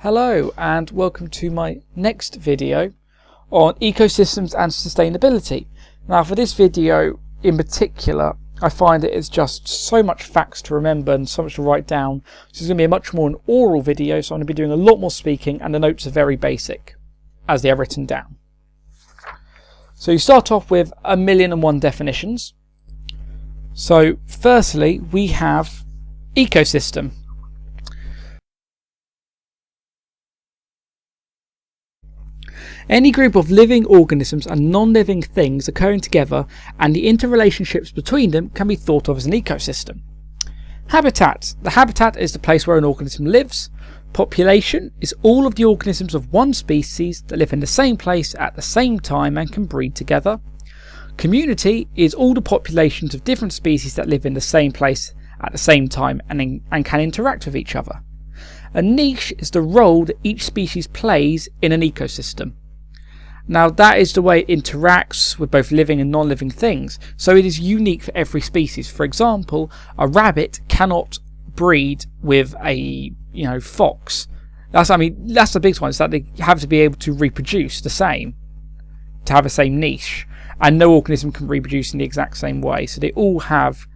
Hello and welcome to my next video on ecosystems and sustainability. Now for this video in particular, I find it is just so much facts to remember and so much to write down. This is going to be a much more an oral video, so I'm going to be doing a lot more speaking, and the notes are very basic as they are written down. So you start off with 1,000,001 definitions. So firstly we have ecosystem. Any group of living organisms and non-living things occurring together, and the interrelationships between them can be thought of as an ecosystem. Habitat. The habitat is the place where an organism lives. Population is all of the organisms of one species that live in the same place at the same time and can breed together. Community is all the populations of different species that live in the same place at the same time and can interact with each other. A niche is the role that each species plays in an ecosystem. Now that is the way it interacts with both living and non-living things, so it is unique for every species. For example, a rabbit cannot breed with a fox. That's the biggest one, is that they have to be able to reproduce the same, to have the same niche, and no organism can reproduce in the exact same way, so they all have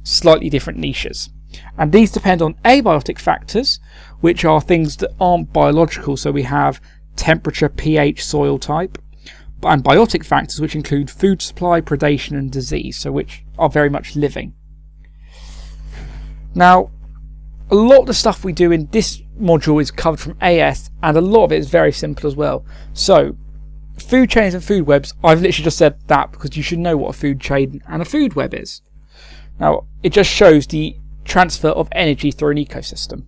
slightly different niches. And these depend on abiotic factors, which are things that aren't biological, so we have temperature, pH, soil type, and biotic factors, which include food supply, predation and disease, so which are very much living. Now a lot of the stuff we do in this module is covered from AS, and a lot of it is very simple as well. So food chains and food webs, I've literally just said that because you should know what a food chain and a food web is. Now it just shows the transfer of energy through an ecosystem.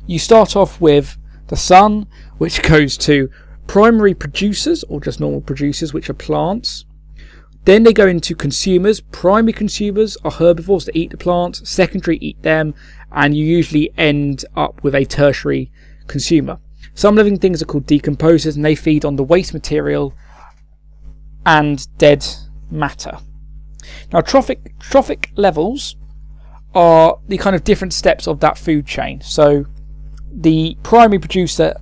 You start off with the sun, which goes to primary producers, or just normal producers, which are plants. Then they go into consumers. Primary consumers are herbivores that eat the plants, secondary eat them, and you usually end up with a tertiary consumer. Some living things are called decomposers, and they feed on the waste material and dead matter. Now trophic levels are the kind of different steps of that food chain. So the primary producer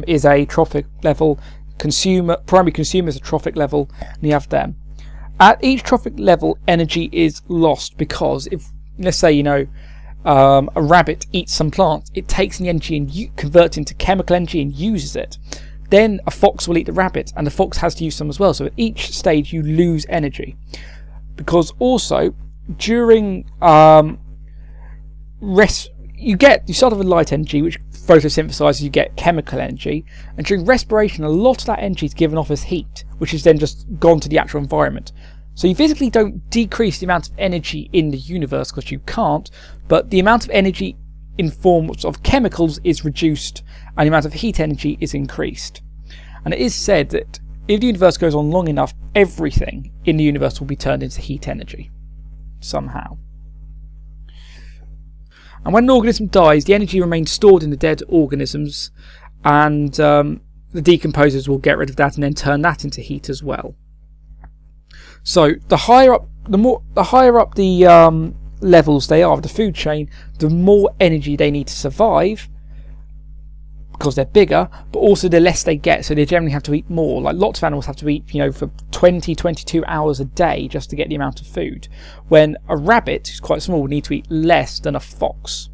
is a trophic level, primary consumer is a trophic level, and you have them. At each trophic level, energy is lost, because if, let's say, a rabbit eats some plants, it takes the energy and converts into chemical energy and uses it. Then a fox will eat the rabbit, and the fox has to use some as well. So at each stage you lose energy, because also during you start off with light energy, which photosynthesizes, you get chemical energy, and during respiration a lot of that energy is given off as heat, which is then just gone to the actual environment. So you physically don't decrease the amount of energy in the universe, because you can't, but the amount of energy in forms of chemicals is reduced and the amount of heat energy is increased. And it is said that if the universe goes on long enough, everything in the universe will be turned into heat energy somehow. And when an organism dies, the energy remains stored in the dead organisms, and the decomposers will get rid of that and then turn that into heat as well. So the higher up the levels they are of the food chain, the more energy they need to survive, because they're bigger, but also the less they get, so they generally have to eat more. Like lots of animals have to eat for 20-22 hours a day just to get the amount of food, when a rabbit, who's quite small, will need to eat less than a fox.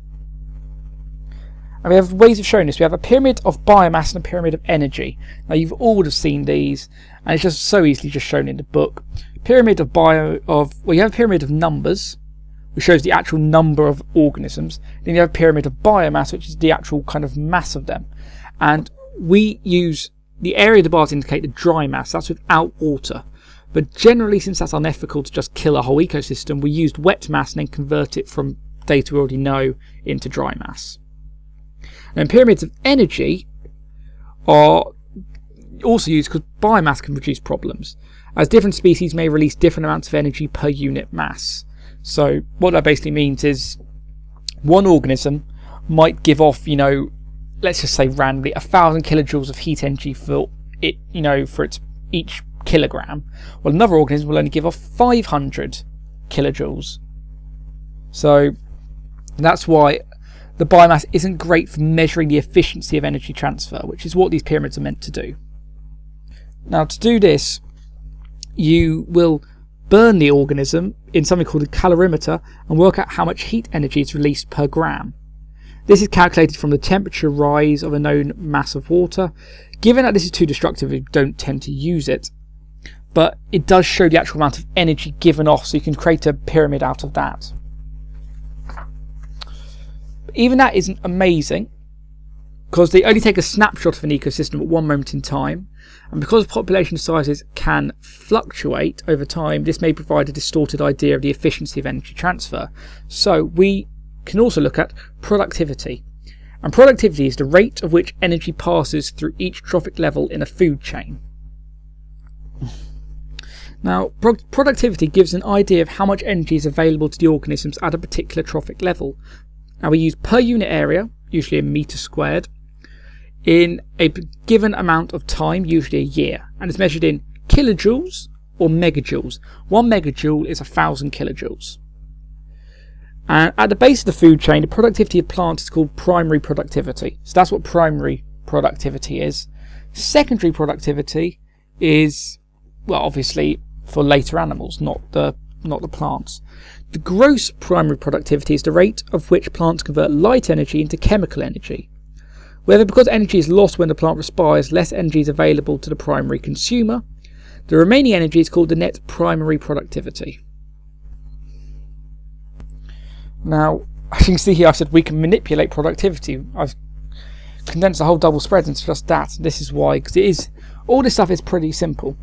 And we have ways of showing this. We have a pyramid of biomass and a pyramid of energy. Now you've all have seen these, and it's just so easily just shown in the book. Pyramid of you have a pyramid of numbers, which shows the actual number of organisms. Then you have a pyramid of biomass, which is the actual kind of mass of them. And we use the area of the bar to indicate the dry mass. That's without water. But generally, since that's unethical to just kill a whole ecosystem, we used wet mass and then convert it from data we already know into dry mass. And pyramids of energy are also used because biomass can produce problems, as different species may release different amounts of energy per unit mass. So what that basically means is one organism might give off, let's just say randomly, 1,000 kilojoules of heat energy for it, for its each kilogram. Well, another organism will only give off 500 kilojoules. So that's why the biomass isn't great for measuring the efficiency of energy transfer, which is what these pyramids are meant to do. Now, to do this, you will burn the organism in something called a calorimeter and work out how much heat energy is released per gram. This is calculated from the temperature rise of a known mass of water. Given that this is too destructive, we don't tend to use it, but it does show the actual amount of energy given off, so you can create a pyramid out of that. Even that isn't amazing, because they only take a snapshot of an ecosystem at one moment in time, and because population sizes can fluctuate over time, this may provide a distorted idea of the efficiency of energy transfer. So we can also look at productivity, and productivity is the rate of which energy passes through each trophic level in a food chain. Now, productivity gives an idea of how much energy is available to the organisms at a particular trophic level. Now, we use per unit area, usually a metre squared, in a given amount of time, usually a year, and it's measured in kilojoules or megajoules. 1 megajoule is 1,000 kilojoules. And at the base of the food chain, the productivity of plants is called primary productivity. So that's what primary productivity is. Secondary productivity is, well, obviously for later animals, not the plants. The gross primary productivity is the rate of which plants convert light energy into chemical energy. Whether because energy is lost when the plant respires, less energy is available to the primary consumer, the remaining energy is called the net primary productivity. Now, as you can see here, I've said we can manipulate productivity. I've condensed the whole double spread into just that. This is why, because all this stuff is pretty simple.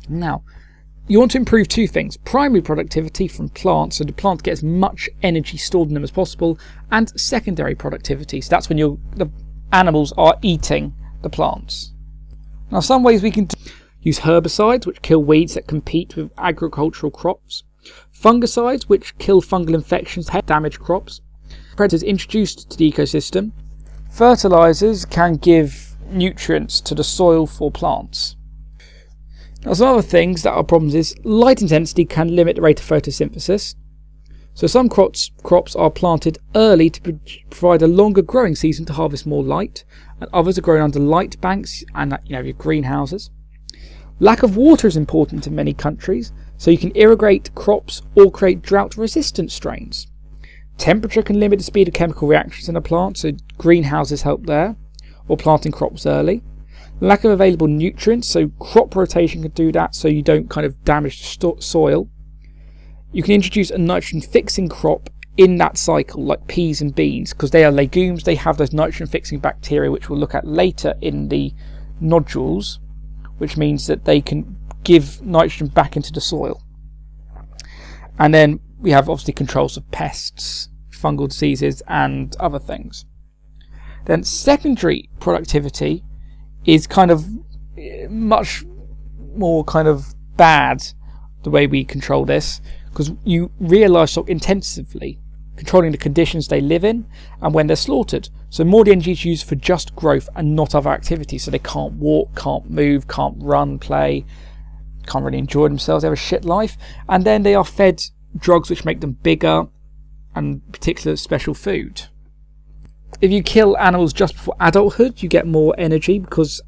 Now, you want to improve two things: primary productivity from plants, so the plant gets as much energy stored in them as possible, and secondary productivity, so that's when the animals are eating the plants. Now, some ways we can use herbicides, which kill weeds that compete with agricultural crops, fungicides, which kill fungal infections that damage crops, predators introduced to the ecosystem, fertilizers can give nutrients to the soil for plants. Now, some other things that are problems is light intensity can limit the rate of photosynthesis. So some crops are planted early to provide a longer growing season to harvest more light, and others are grown under light banks and your greenhouses. Lack of water is important in many countries, so you can irrigate crops or create drought-resistant strains. Temperature can limit the speed of chemical reactions in a plant, so greenhouses help there, or planting crops early. Lack of available nutrients, so crop rotation can do that, so you don't kind of damage the soil. You can introduce a nitrogen fixing crop in that cycle, like peas and beans, because they are legumes. They have those nitrogen fixing bacteria, which we'll look at later in the nodules, which means that they can give nitrogen back into the soil. And then we have obviously controls of pests, fungal diseases, and other things. Then secondary productivity is kind of much more kind of bad, the way we control this, because you rear livestock intensively, controlling the conditions they live in and when they're slaughtered. So more energy is used for just growth and not other activities. So they can't walk, can't move, can't run, play, can't really enjoy themselves. They have a shit life. And then they are fed drugs which make them bigger and particular special food. If you kill animals just before adulthood, you get more energy, because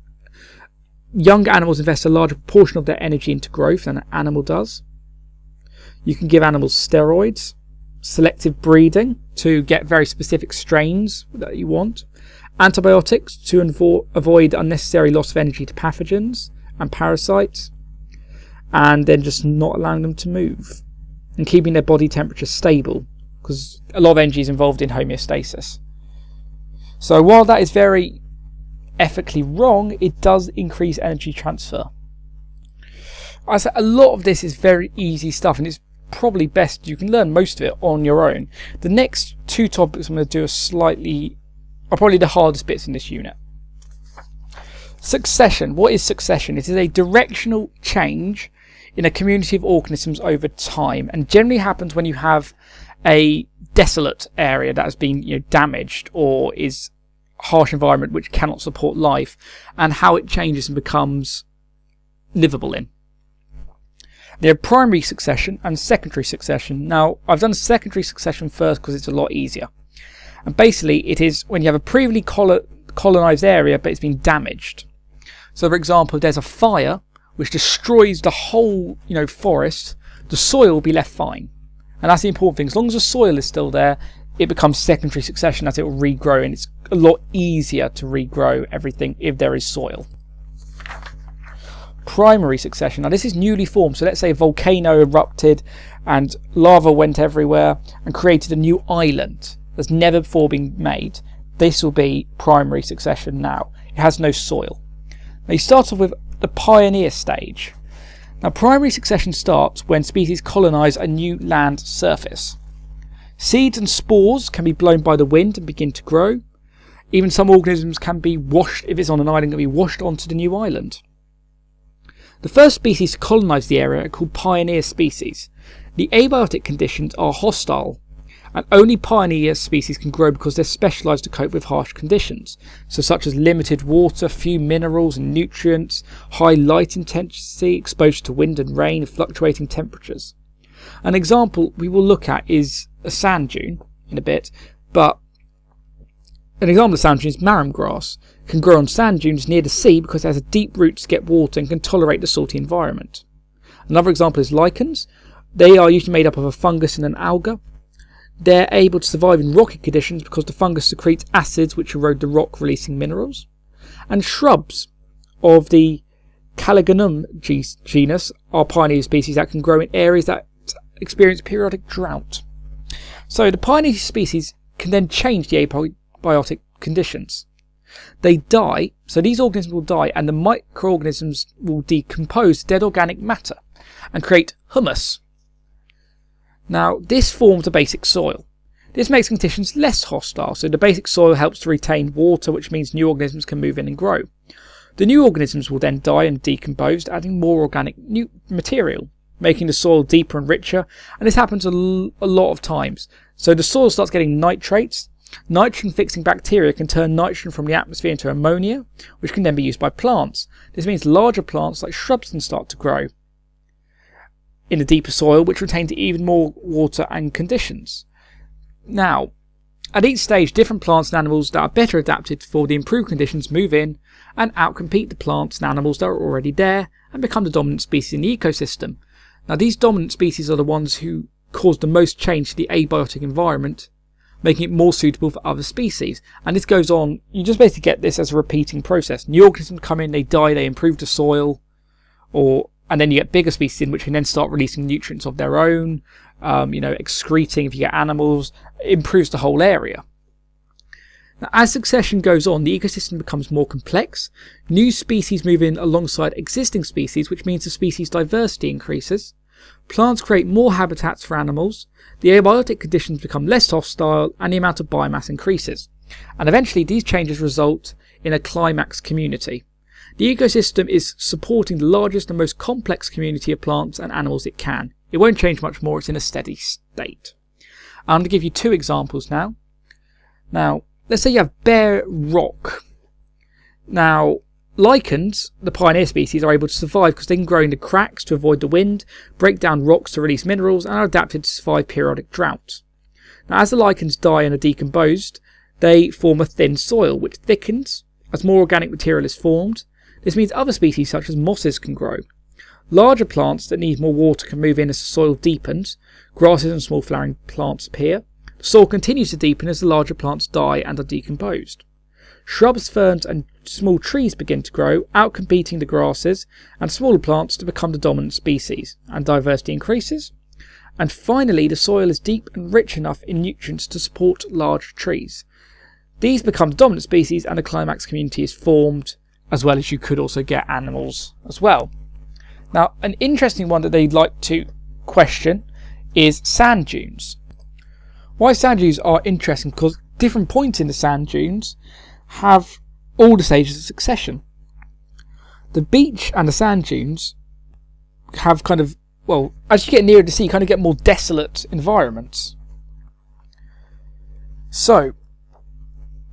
young animals invest a larger proportion of their energy into growth than an animal does. You can give animals steroids, selective breeding to get very specific strains that you want, antibiotics to avoid unnecessary loss of energy to pathogens and parasites, and then just not allowing them to move and keeping their body temperature stable, because a lot of energy is involved in homeostasis. So while that is very ethically wrong, it does increase energy transfer. I say a lot of this is very easy stuff, and it's probably best you can learn most of it on your own. The next two topics I'm going to do are probably the hardest bits in this unit. Succession. What is succession? It is a directional change in a community of organisms over time, and generally happens when you have a desolate area that has been damaged or is harsh environment which cannot support life, and how it changes and becomes livable in. There are primary succession and secondary succession. Now, I've done secondary succession first because it's a lot easier. And basically it is when you have a previously colonised area but it's been damaged. So for example, if there's a fire which destroys the whole forest, the soil will be left fine. And that's the important thing. As long as the soil is still there, it becomes secondary succession as it will regrow, and it's a lot easier to regrow everything if there is soil. Primary succession. Now this is newly formed. So let's say a volcano erupted and lava went everywhere and created a new island that's never before been made. This will be primary succession now. It has no soil. Now you start off with the pioneer stage. Now primary succession starts when species colonise a new land surface. Seeds and spores can be blown by the wind and begin to grow. Even some organisms can be washed, if it's on an island, can be washed onto the new island. The first species to colonise the area are called pioneer species. The abiotic conditions are hostile, and only pioneer species can grow because they're specialised to cope with harsh conditions, so such as limited water, few minerals and nutrients, high light intensity, exposure to wind and rain, fluctuating temperatures. An example we will look at is a sand dune in a bit, but an example of sand dune is marram grass. It can grow on sand dunes near the sea because it has a deep roots to get water and can tolerate the salty environment. Another example is lichens. They are usually made up of a fungus and an alga. They're able to survive in rocky conditions because the fungus secretes acids which erode the rock, releasing minerals. And shrubs of the Caligonum genus are pioneer species that can grow in areas that experience periodic drought. So the pioneer species can then change the abiotic conditions. They die, so these organisms will die, and the microorganisms will decompose dead organic matter and create humus. Now this forms a basic soil. This makes conditions less hostile, so the basic soil helps to retain water, which means new organisms can move in and grow. The new organisms will then die and decompose, adding more organic new material, making the soil deeper and richer, and this happens a lot of times. So the soil starts getting nitrates. Nitrogen fixing bacteria can turn nitrogen from the atmosphere into ammonia, which can then be used by plants. This means larger plants like shrubs can start to grow in the deeper soil, which retains even more water and conditions. Now, at each stage, different plants and animals that are better adapted for the improved conditions move in and outcompete the plants and animals that are already there and become the dominant species in the ecosystem. Now, these dominant species are the ones who cause the most change to the abiotic environment, making it more suitable for other species. And this goes on, you just basically get this as a repeating process. New organisms come in, they die, they improve the soil, and then you get bigger species in which can then start releasing nutrients of their own, excreting, if you get animals, it improves the whole area. Now, as succession goes on, the ecosystem becomes more complex. New species move in alongside existing species, which means the species diversity increases. Plants create more habitats for animals. The abiotic conditions become less hostile, and the amount of biomass increases. And eventually, these changes result in a climax community. The ecosystem is supporting the largest and most complex community of plants and animals it can. It won't change much more, it's in a steady state. I'm going to give you two examples now. Now, let's say you have bare rock. Now, lichens, the pioneer species, are able to survive because they can grow into cracks to avoid the wind, break down rocks to release minerals, and are adapted to survive periodic drought. Now, as the lichens die and are decomposed, they form a thin soil, which thickens as more organic material is formed. This means other species such as mosses can grow. Larger plants that need more water can move in as the soil deepens. Grasses and small flowering plants appear. The soil continues to deepen as the larger plants die and are decomposed. Shrubs, ferns and small trees begin to grow, outcompeting the grasses and smaller plants to become the dominant species, and diversity increases. And finally, the soil is deep and rich enough in nutrients to support large trees. These become the dominant species and a climax community is formed, as well as you could also get animals as well. Now, an interesting one that they'd like to question is sand dunes. Why sand dunes are interesting? Because different points in the sand dunes have all the stages of succession. The beach and the sand dunes have as you get nearer the sea, you kind of get more desolate environments. So,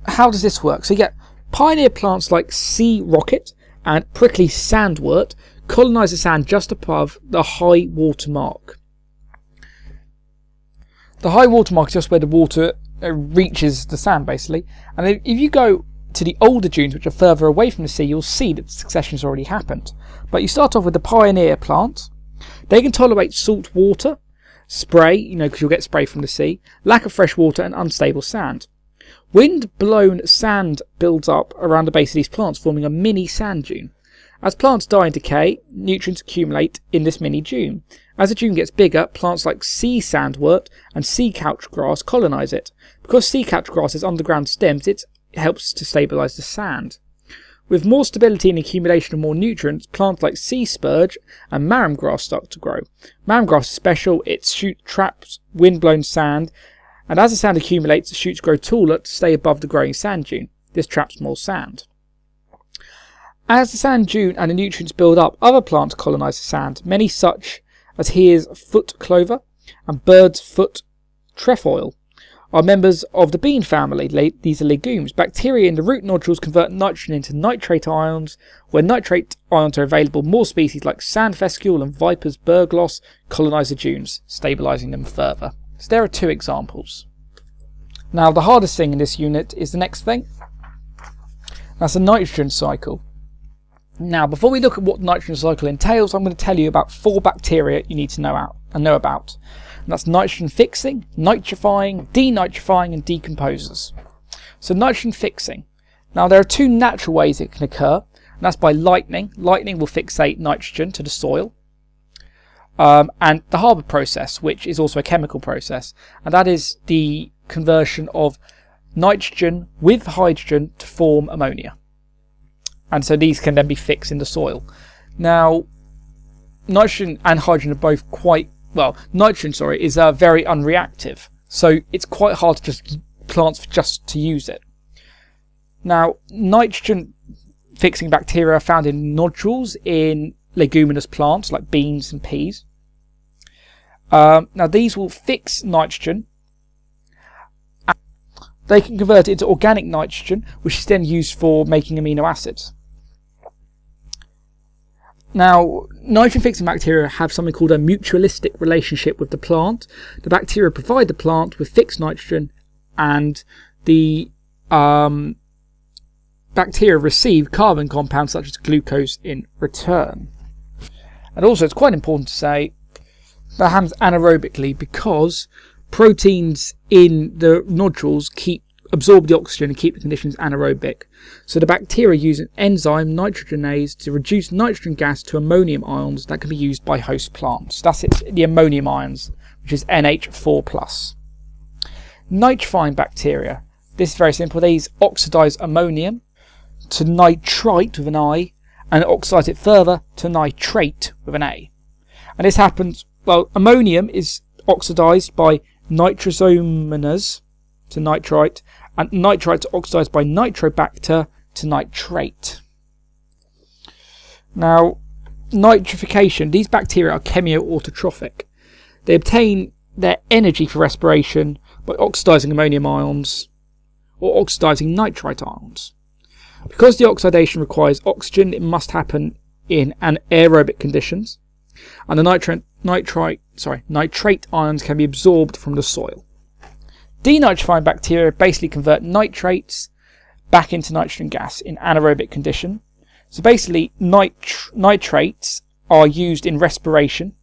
how does this work? So you get pioneer plants like sea rocket and prickly sandwort colonise the sand just above the high water mark. The high water mark is just where the water reaches the sand basically. And if you go to the older dunes which are further away from the sea, you'll see that the succession has already happened. But you start off with the pioneer plant. They can tolerate salt water, spray, because you'll get spray from the sea, lack of fresh water and unstable sand. Wind-blown sand builds up around the base of these plants, forming a mini sand dune. As plants die and decay, nutrients accumulate in this mini dune. As the dune gets bigger, plants like sea sandwort and sea couch grass colonise it. Because sea couch grass has underground stems, it helps to stabilise the sand. With more stability and accumulation of more nutrients, plants like sea spurge and marram grass start to grow. Marram grass is special, its shoot traps wind-blown sand, and as the sand accumulates, the shoots grow taller to stay above the growing sand dune. This traps more sand. As the sand dune and the nutrients build up, other plants colonise the sand, many such as here's foot clover and bird's foot trefoil are members of the bean family. These are legumes. Bacteria in the root nodules convert nitrogen into nitrate ions. Where nitrate ions are available, more species like sand fescule and viper's burgloss colonise the dunes, stabilising them further. So there are two examples. Now the hardest thing in this unit is the next thing. That's the nitrogen cycle. Now, before we look at what the nitrogen cycle entails, I'm going to tell you about 4 bacteria you need to know about. And that's nitrogen fixing, nitrifying, denitrifying, and decomposers. So nitrogen fixing. Now, there are 2 natural ways it can occur, and that's by lightning. Lightning will fixate nitrogen to the soil. And the Haber process, which is also a chemical process, and that is the conversion of nitrogen with hydrogen to form ammonia. And so these can then be fixed in the soil. Now, nitrogen and hydrogen are both nitrogen is very unreactive. So it's quite hard to just plants just to use it. Now, nitrogen fixing bacteria are found in nodules in leguminous plants like beans and peas. Now, these will fix nitrogen. They can convert it into organic nitrogen, which is then used for making amino acids. Now, nitrogen-fixing bacteria have something called a mutualistic relationship with the plant. The bacteria provide the plant with fixed nitrogen, and the bacteria receive carbon compounds such as glucose in return. And also, it's quite important to say that happens anaerobically because proteins in the nodules absorb the oxygen and keep the conditions anaerobic. So the bacteria use an enzyme, nitrogenase, to reduce nitrogen gas to ammonium ions that can be used by host plants. That's it, the ammonium ions, which is NH4+. Nitrifying bacteria. This is very simple. These oxidize ammonium to nitrite with an I, and oxidize it further to nitrate with an A. And this happens, ammonium is oxidized by nitrosomonas to nitrite, and nitrite is oxidized by nitrobacter to nitrate. Now, nitrification. These bacteria are chemioautotrophic. They obtain their energy for respiration by oxidizing ammonium ions or oxidizing nitrite ions. Because the oxidation requires oxygen, it must happen in anaerobic conditions, and the nitrate ions can be absorbed from the soil. Denitrifying bacteria basically convert nitrates back into nitrogen gas in anaerobic condition. So basically, nitrates are used in respiration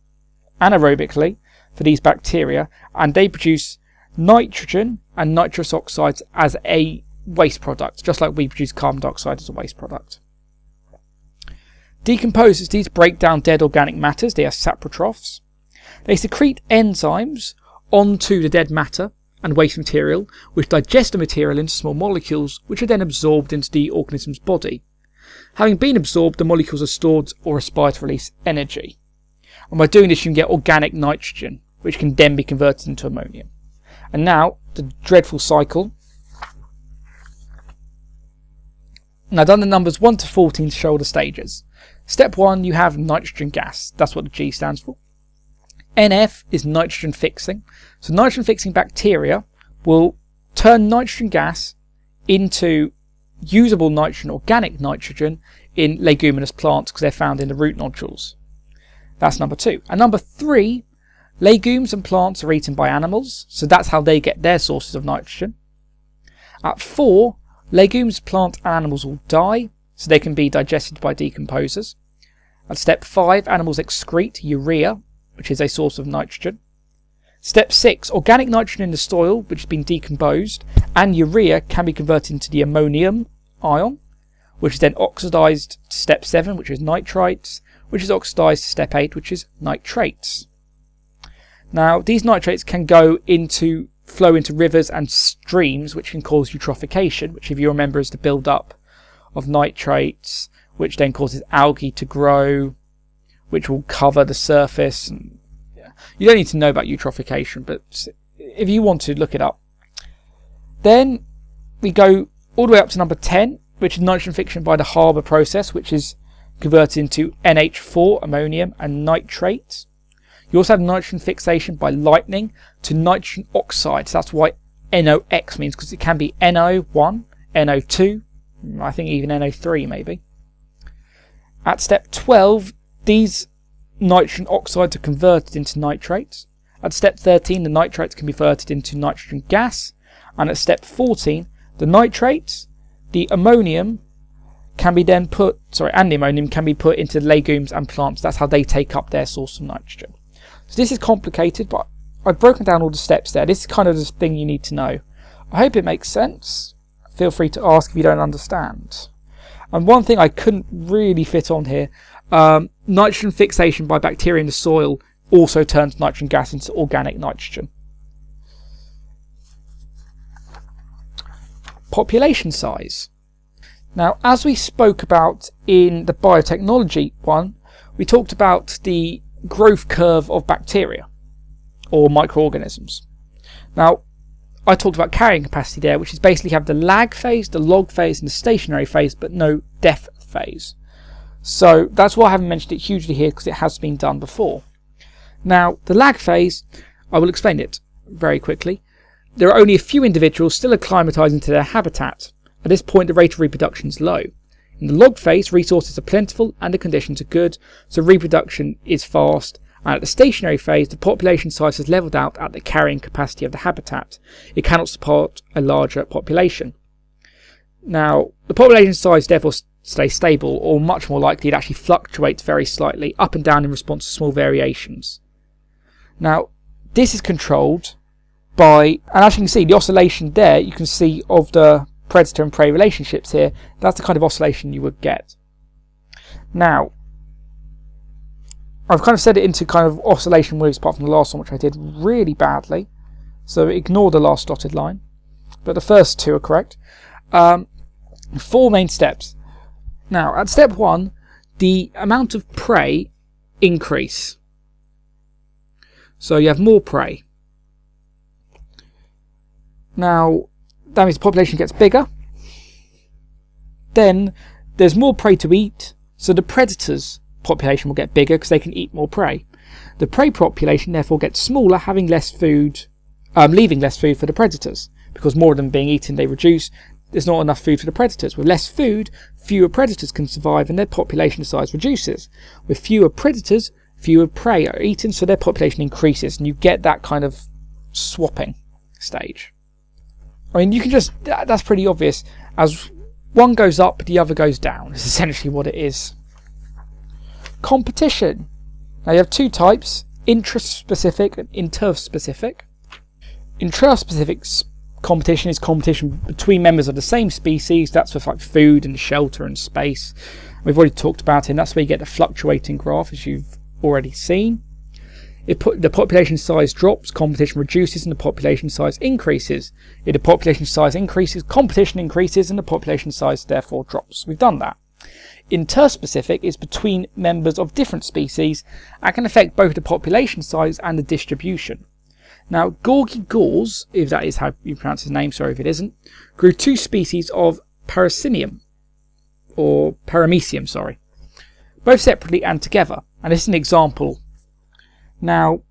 anaerobically for these bacteria, and they produce nitrogen and nitrous oxides as a waste product, just like we produce carbon dioxide as a waste product. Decomposers. These break down dead organic matters. They are saprotrophs. They secrete enzymes onto the dead matter and waste material, which digest the material into small molecules, which are then absorbed into the organism's body. Having been absorbed, the molecules are stored or aspire to release energy. And by doing this, you can get organic nitrogen, which can then be converted into ammonium. And now, the dreadful cycle. Now, I've done the numbers 1 to 14 to show all the stages. Step 1, you have nitrogen gas. That's what the G stands for. NF is nitrogen fixing. So nitrogen fixing bacteria will turn nitrogen gas into usable nitrogen, organic nitrogen, in leguminous plants because they're found in the root nodules. That's number 2. And number 3, Legumes and plants are eaten by animals, so that's how they get their sources of nitrogen. At 4, legumes, plants and animals will die, so they can be digested by decomposers. At step 5, animals excrete urea, which is a source of nitrogen. Step 6, organic nitrogen in the soil, which has been decomposed, and urea can be converted into the ammonium ion, which is then oxidized to step 7, which is nitrites, which is oxidized to step 8, which is nitrates. Now, these nitrates can flow into rivers and streams, which can cause eutrophication, which, if you remember, is the build-up of nitrates, which then causes algae to grow, which will cover the surface. And, yeah. You don't need to know about eutrophication, but if you want to, look it up. Then we go all the way up to number 10, which is nitrogen fixation by the Haber process, which is converted into NH4, ammonium, and nitrate. You also have nitrogen fixation by lightning to nitrogen oxide. So that's why NOx means, because it can be NO1, NO2, I think even NO3 maybe. At step 12, these nitrogen oxides are converted into nitrates. At step 13, the nitrates can be converted into nitrogen gas. And at step 14, the nitrates, the ammonium can be then put, and the ammonium can be put into legumes and plants. That's how they take up their source of nitrogen. So this is complicated, but I've broken down all the steps there. This is kind of the thing you need to know. I hope it makes sense. Feel free to ask if you don't understand. And one thing I couldn't really fit on here, nitrogen fixation by bacteria in the soil also turns nitrogen gas into organic nitrogen. Population size. Now, as we spoke about in the biotechnology one, we talked about the growth curve of bacteria or microorganisms. Now, I talked about carrying capacity there, which is basically have the lag phase, the log phase, and the stationary phase, but no death phase. So that's why I haven't mentioned it hugely here, because it has been done before. Now, the lag phase, I will explain it very quickly. There are only a few individuals still acclimatizing to their habitat. At this point, the rate of reproduction is low. In the log phase, resources are plentiful and the conditions are good, so reproduction is fast. And at the stationary phase, the population size has levelled out at the carrying capacity of the habitat. It cannot support a larger population. Now, the population size therefore stays stable, or much more likely it actually fluctuates very slightly up and down in response to small variations. Now, this is controlled by, and as you can see, the oscillation there, you can see of the predator and prey relationships here. That's the kind of oscillation you would get. Now, I've kind of set it into kind of oscillation moves, apart from the last one, which I did really badly. So ignore the last dotted line. But the first two are correct. 4 main steps. Now, at step 1, the amount of prey increase. So you have more prey. Now, that means the population gets bigger. Then there's more prey to eat, so the predators' population will get bigger because they can eat more prey. The prey population therefore gets smaller, having less food, leaving less food for the predators, because more of them being eaten, they reduce. There's not enough food for the predators. With less food, fewer predators can survive, and their population size reduces. With fewer predators, fewer prey are eaten, so their population increases, and you get that kind of swapping stage. I mean, you can just, that's pretty obvious. As one goes up, the other goes down. It's essentially what it is. Competition. Now you have 2 types, intraspecific and interspecific. Intraspecific competition is competition between members of the same species. That's with like food and shelter and space. We've already talked about it, and that's where you get the fluctuating graph, as you've already seen. If the population size drops, competition reduces and the population size increases. If the population size increases, competition increases and the population size therefore drops. We've done that. Interspecific is between members of different species and can affect both the population size and the distribution. Now, Gorgie Gores, if that is how you pronounce his name, sorry if it isn't, grew 2 species of Paramecium, both separately and together. And this is an example. Now,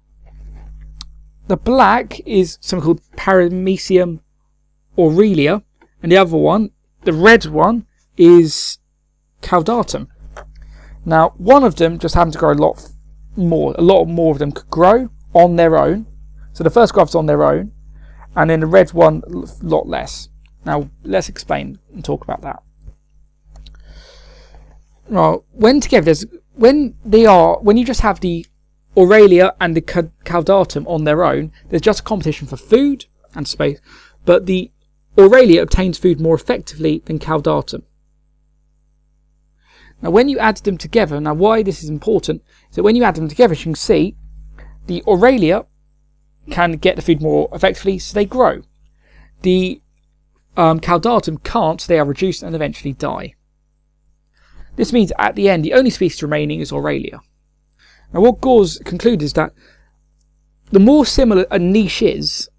the black is something called Paramecium aurelia, and the other one, the red one, is caudatum. Now, one of them just happened to grow a lot more of them could grow, on their own. So the first graph's on their own, and then the red one a lot less. Now let's explain and talk about that. Well, when you just have the Aurelia and the Caudatum on their own, there's just a competition for food and space, but the Aurelia obtains food more effectively than Caudatum. Now when you add them together, now why this is important is that when you add them together, as you can see, the Aurelia can get the food more effectively, so they grow. The Caudatum can't, so they are reduced and eventually die. This means at the end, the only species remaining is Aurelia. Now what Gore's concluded is that the more similar a niche is,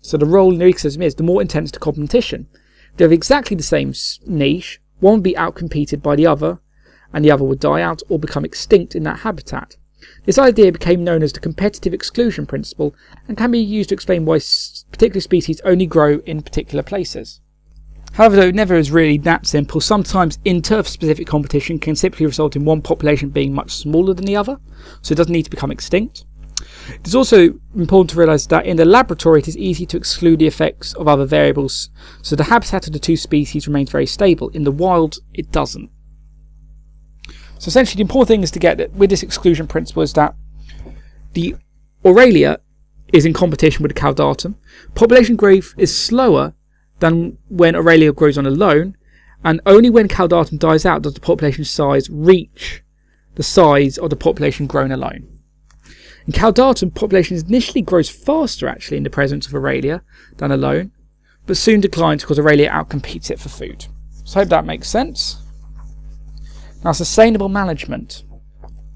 so the role in the ecosystem is, the more intense the competition. If they have exactly the same niche, one would be outcompeted by the other, and the other would die out or become extinct in that habitat. This idea became known as the competitive exclusion principle and can be used to explain why particular species only grow in particular places. However, though it never is really that simple, sometimes interspecific competition can simply result in one population being much smaller than the other, so it doesn't need to become extinct. It is also important to realise that in the laboratory it is easy to exclude the effects of other variables, so the habitat of the two species remains very stable. In the wild, it doesn't. So essentially the important thing is to get that with this exclusion principle is that the Aurelia is in competition with the Caudatum. Population growth is slower than when Aurelia grows on alone, and only when Caudatum dies out does the population size reach the size of the population grown alone. In Caudatum, population initially grows faster actually in the presence of Aurelia than alone, but soon declines because Aurelia outcompetes it for food. So I hope that makes sense. Now, sustainable management.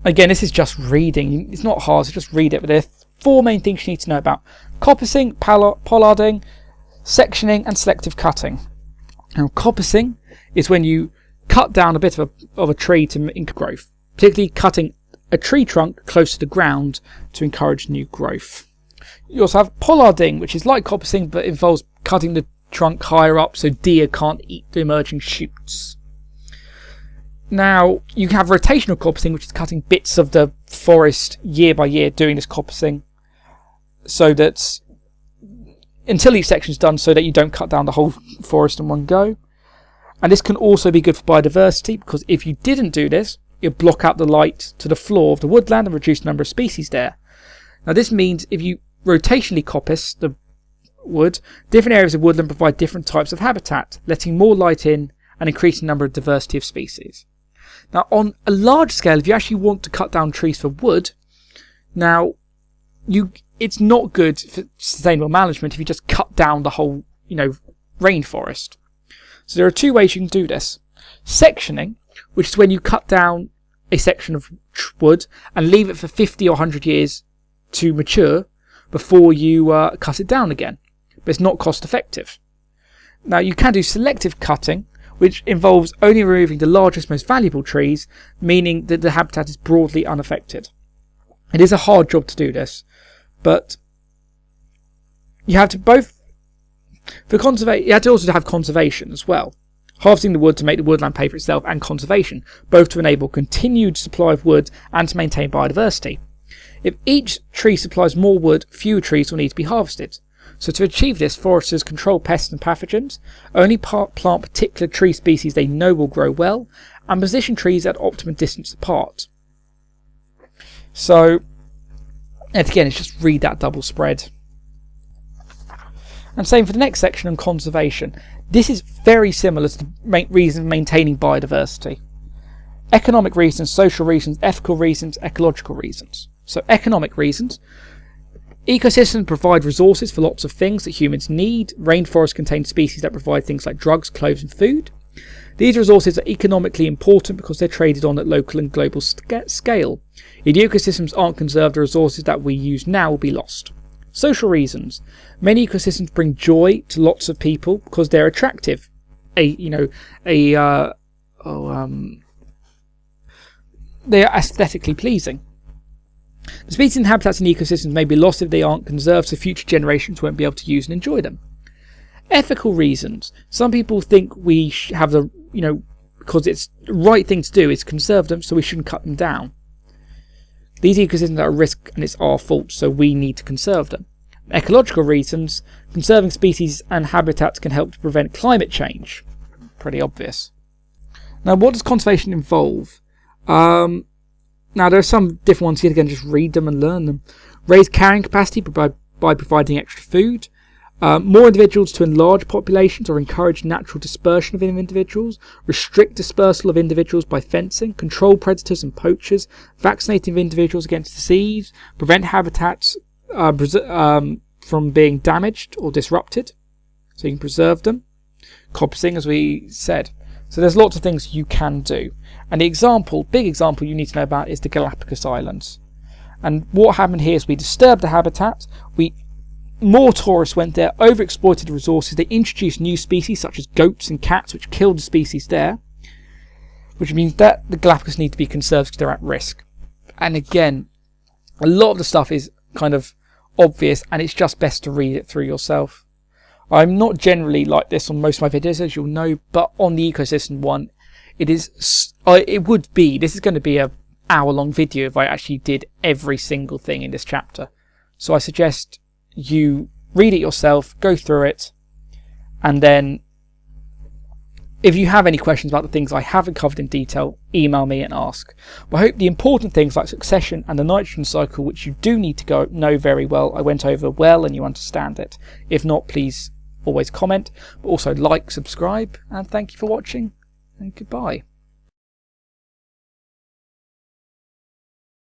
Again, this is just reading. It's not hard, so just read it. But there are 4 main things you need to know about: coppicing, pollarding, sectioning, and selective cutting. Now, coppicing is when you cut down a bit of a tree to make growth, particularly cutting a tree trunk close to the ground to encourage new growth. You also have pollarding, which is like coppicing but involves cutting the trunk higher up so deer can't eat the emerging shoots. Now, you have rotational coppicing, which is cutting bits of the forest year by year, doing this coppicing so that until each section is done, so that you don't cut down the whole forest in one go. And this can also be good for biodiversity, because if you didn't do this, you'd block out the light to the floor of the woodland and reduce the number of species there. Now this means if you rotationally coppice the wood, different areas of woodland provide different types of habitat, letting more light in and increasing the number of diversity of species. Now on a large scale, if you actually want to cut down trees for wood, now it's not good for sustainable management if you just cut down the whole, rainforest. So there are 2 ways you can do this. Sectioning, which is when you cut down a section of wood and leave it for 50 or 100 years to mature before you cut it down again. But it's not cost effective. Now you can do selective cutting, which involves only removing the largest, most valuable trees, meaning that the habitat is broadly unaffected. It is a hard job to do this, but you have to you have to also have conservation as well. Harvesting the wood to make the woodland pay for itself, and conservation, both to enable continued supply of wood and to maintain biodiversity. If each tree supplies more wood, fewer trees will need to be harvested. So to achieve this, foresters control pests and pathogens, only plant particular tree species they know will grow well, and position trees at optimum distance apart. So, and again, it's just read that double spread. And same for the next section on conservation. This is very similar to the reasons maintaining biodiversity. Economic reasons, social reasons, ethical reasons, ecological reasons. So economic reasons. Ecosystems provide resources for lots of things that humans need. Rainforests contain species that provide things like drugs, clothes and food. These resources are economically important because they're traded on at local and global scale. If the ecosystems aren't conserved, the resources that we use now will be lost. Social reasons. Many ecosystems bring joy to lots of people because they're attractive. They are aesthetically pleasing. The species and habitats in ecosystems may be lost if they aren't conserved, so future generations won't be able to use and enjoy them. Ethical reasons. Some people think we have because it's the right thing to do is conserve them, so we shouldn't cut them down. These ecosystems are at risk and it's our fault, so we need to conserve them. Ecological reasons, conserving species and habitats can help to prevent climate change. Pretty obvious. Now, what does conservation involve? Now, there are some different ones here. Again, just read them and learn them. Raise carrying capacity by providing extra food. More individuals to enlarge populations or encourage natural dispersion of individuals. Restrict dispersal of individuals by fencing. Control predators and poachers. Vaccinating individuals against disease. Prevent habitats from being damaged or disrupted, so you can preserve them. Coppicing, as we said. So there's lots of things you can do. And the big example you need to know about is the Galapagos Islands. And what happened here is we disturbed the habitat, more tourists went there, overexploited the resources, they introduced new species such as goats and cats which killed the species there, which means that the Galapagos need to be conserved because they're at risk. And again, a lot of the stuff is kind of obvious and it's just best to read it through yourself. I'm not generally like this on most of my videos, as you'll know, but on the ecosystem one, this is going to be an hour-long video if I actually did every single thing in this chapter. So I suggest you read it yourself, go through it, and then if you have any questions about the things I haven't covered in detail, email me and ask. But I hope the important things like succession and the nitrogen cycle, which you do need to know very well, I went over well and you understand it. If not, please always comment, but also like, subscribe, and thank you for watching, and goodbye.